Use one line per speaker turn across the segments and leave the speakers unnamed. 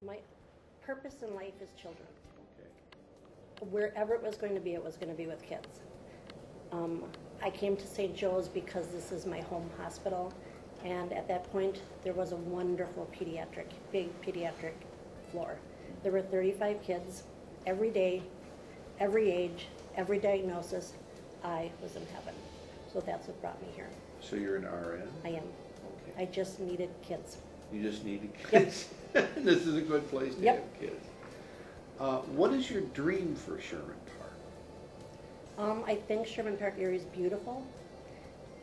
My purpose in life is children.
Okay.
Wherever it was going to be with kids. I came to St. Joe's because this is my home hospital, and at that point there was a wonderful big pediatric floor. There were 35 kids every day, every age, every diagnosis. I was in heaven. So that's what brought me here.
So you're an RN?
I am.
Okay.
I just needed kids.
You just needed kids? Yep. This is a good place to have kids. What is your dream for Sherman Park?
I think Sherman Park area is beautiful,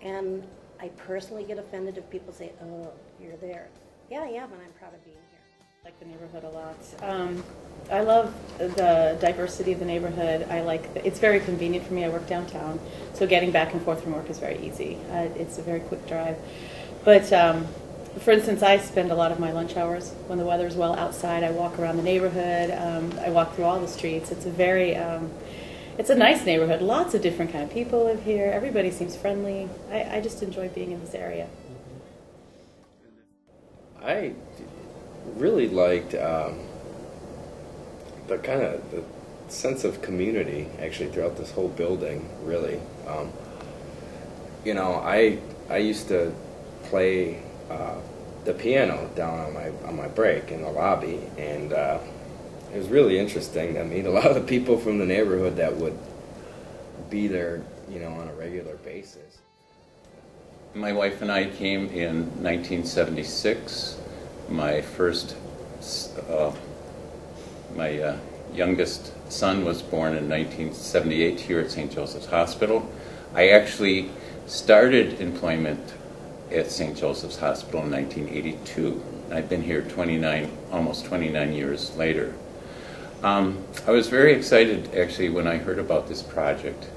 and I personally get offended if people say, oh, you're there. Yeah, I am, and I'm proud of being here.
I like the neighborhood a lot. I love the diversity of the neighborhood. It's very convenient for me. I work downtown, so getting back and forth from work is very easy. It's a very quick drive. But for instance, I spend a lot of my lunch hours when the weather's well outside. I walk around the neighborhood. I walk through all the streets. It's a very it's a nice neighborhood. Lots of different kind of people live here. Everybody seems friendly. I just enjoy being in this area.
I really liked the sense of community actually throughout this whole building. Really, you know, I used to play the piano down on my break in the lobby, and it was really interesting to meet a lot of the people from the neighborhood that would be there, you know, on a regular basis.
My wife and I came in 1976. My youngest son was born in 1978 here at St. Joseph's Hospital. I actually started employment at St. Joseph's Hospital in 1982. I've been here almost 29 years later. I was very excited actually when I heard about this project,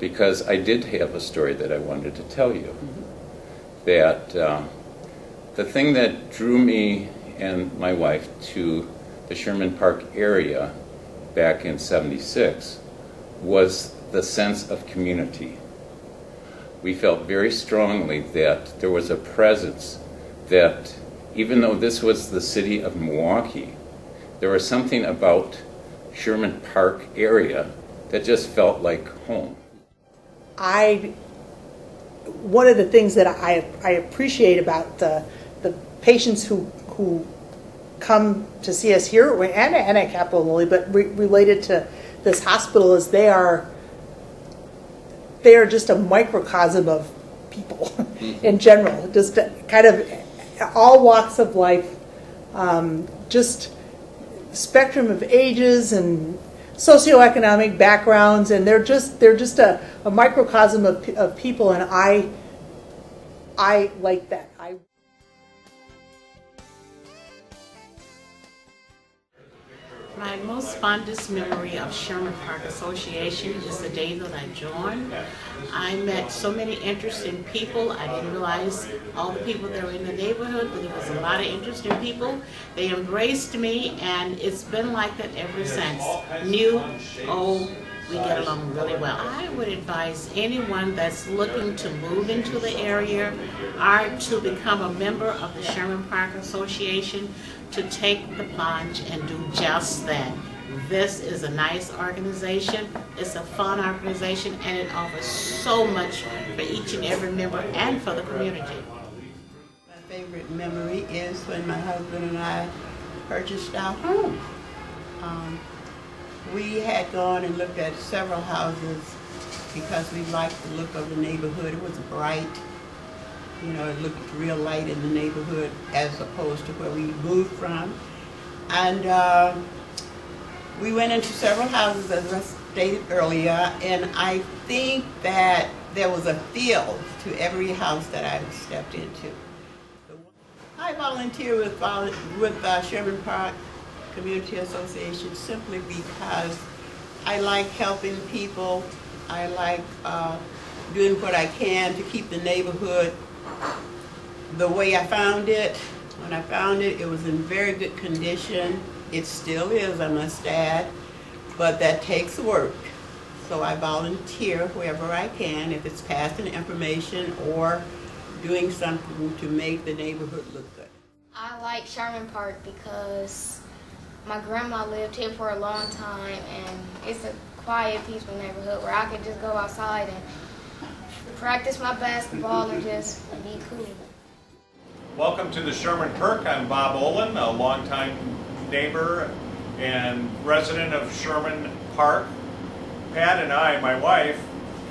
because I did have a story that I wanted to tell you. That the thing that drew me and my wife to the Sherman Park area back in '76 was the sense of community. We felt very strongly that there was a presence that, even though this was the city of Milwaukee, there was something about Sherman Park area that just felt like home.
One of the things that I appreciate about the patients who come to see us here and at Capitol Lilly, but related to this hospital, is they are just a microcosm of people in general, just kind of all walks of life, just spectrum of ages and socioeconomic backgrounds, and they're just a microcosm of people, and I like that.
My most fondest memory of Sherman Park Association is the day that I joined. I met so many interesting people. I didn't realize all the people that were in the neighborhood, but there was a lot of interesting people. They embraced me, and it's been like that ever since. New, old, we get along really well. I would advise anyone that's looking to move into the area or to become a member of the Sherman Park Association to take the plunge and do just that. This is a nice organization, it's a fun organization, and it offers so much for each and every member and for the community.
My favorite memory is when my husband and I purchased our home. We had gone and looked at several houses because we liked the look of the neighborhood. It was bright. You know, it looked real light in the neighborhood as opposed to where we moved from. And we went into several houses, as I stated earlier, and I think that there was a feel to every house that I stepped into. I volunteer with Sherman Park Community Association simply because I like helping people. I like doing what I can to keep the neighborhood the way I found it. When I found it, it was in very good condition. It still is, I must add, but that takes work. So I volunteer wherever I can, if it's passing information or doing something to make the neighborhood look good.
I like Sherman Park because My grandma lived here for a long time, and it's a quiet, peaceful neighborhood where I could just go outside and practice my basketball and just be cool.
Welcome to the Sherman Park. I'm Bob Olin, a longtime neighbor and resident of Sherman Park. Pat and I, my wife,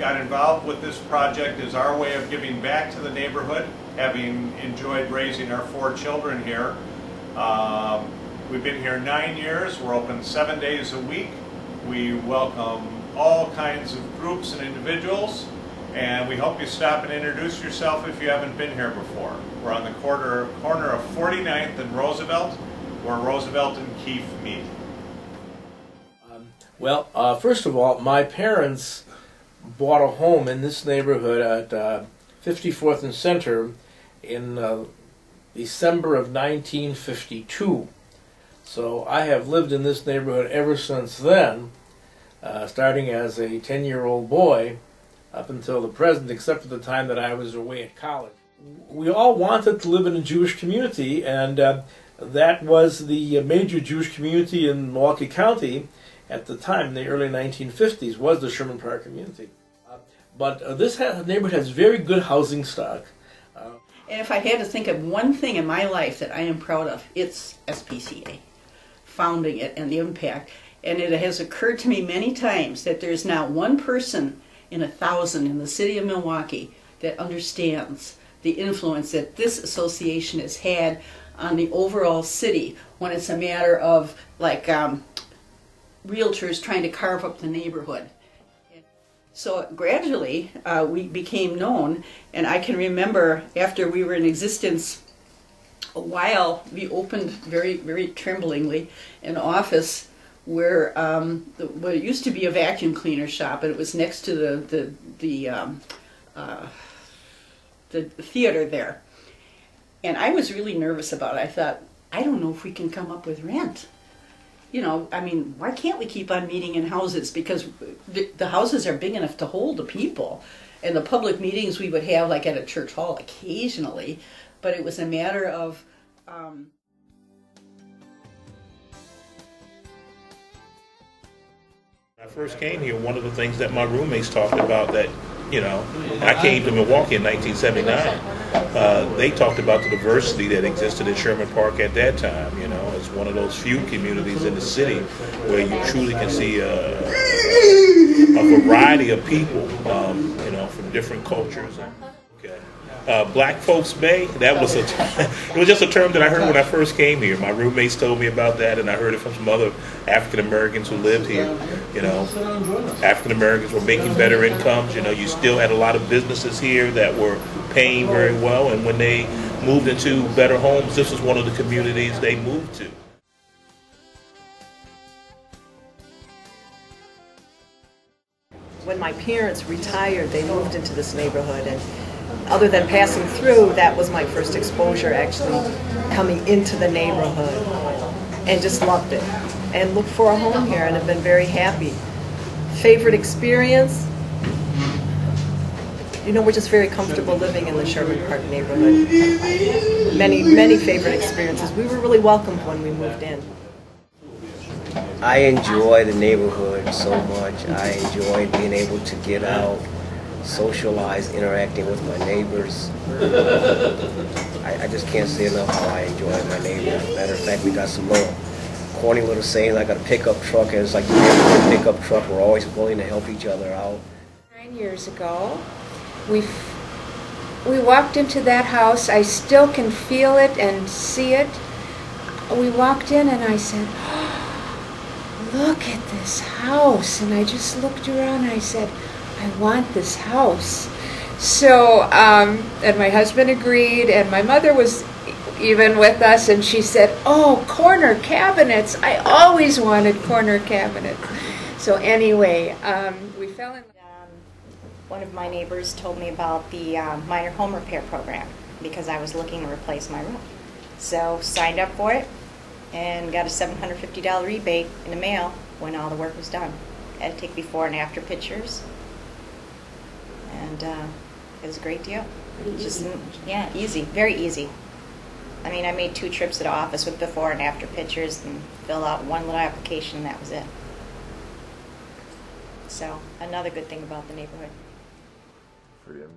got involved with this project as our way of giving back to the neighborhood, having enjoyed raising our 4 children here. We've been here 9 years. We're open 7 days a week. We welcome all kinds of groups and individuals, and we hope you stop and introduce yourself if you haven't been here before. We're on the corner of 49th and Roosevelt, where Roosevelt and Keefe meet.
First of all, my parents bought a home in this neighborhood at 54th and Center in December of 1952. So I have lived in this neighborhood ever since then, starting as a 10-year-old boy up until the present, except for the time that I was away at college. We all wanted to live in a Jewish community, and that was the major Jewish community in Milwaukee County at the time, in the early 1950s, was the Sherman Park community. But this neighborhood has very good housing stock.
And if I had to think of one thing in my life that I am proud of, it's SPCA, founding it and the impact. And it has occurred to me many times that there's not one person in 1,000 in the city of Milwaukee that understands the influence that this association has had on the overall city when it's a matter of like realtors trying to carve up the neighborhood. So gradually we became known, and I can remember after we were in existence a while, we opened very, very tremblingly an office where what used to be a vacuum cleaner shop, and it was next to the theater there. And I was really nervous about it. I thought, I don't know if we can come up with rent. You know, I mean, why can't we keep on meeting in houses? Because the houses are big enough to hold the people. And the public meetings we would have, like at a church hall occasionally, but it was a matter of... When
I first came here, one of the things that my roommates talked about that, you know, I came to Milwaukee in 1979. They talked about the diversity that existed in Sherman Park at that time. You know, it's one of those few communities in the city where you truly can see a variety of people, you know, from different cultures. Okay. Black Folks Bay, that was it was just a term that I heard when I first came here. My roommates told me about that, and I heard it from some other African Americans who lived here. You know, African Americans were making better incomes. You know, you still had a lot of businesses here that were paying very well, and when they moved into better homes, this was one of the communities they moved to.
When my parents retired, they moved into this neighborhood, and other than passing through, that was my first exposure actually coming into the neighborhood, and just loved it and looked for a home here and have been very happy. Favorite experience? You know, we're just very comfortable living in the Sherman Park neighborhood. Many favorite experiences. We were really welcomed when we moved in.
I enjoy the neighborhood so much. I enjoy being able to get out, socialize, interacting with my neighbors. I just can't say enough how I enjoy my neighbors. Matter of fact, we got some little corny little sayings. I got a pickup truck, and it's like, you have a pickup truck. We're always willing to help each other out.
9 years ago, we walked into that house. I still can feel it and see it. We walked in and I said, oh, look at this house. And I just looked around and I said, I want this house. So, and my husband agreed, and my mother was even with us, and she said, oh, corner cabinets. I always wanted corner cabinets. So anyway, we fell in love.
One of my neighbors told me about the minor home repair program because I was looking to replace my roof. So signed up for it and got a $750 rebate in the mail when all the work was done. Had to take before and after pictures. And it was a great deal. Just, yeah, easy, very easy. I mean, I made 2 trips to the office with before and after pictures and filled out one little application and that was it. So, another good thing about the neighborhood.
For you.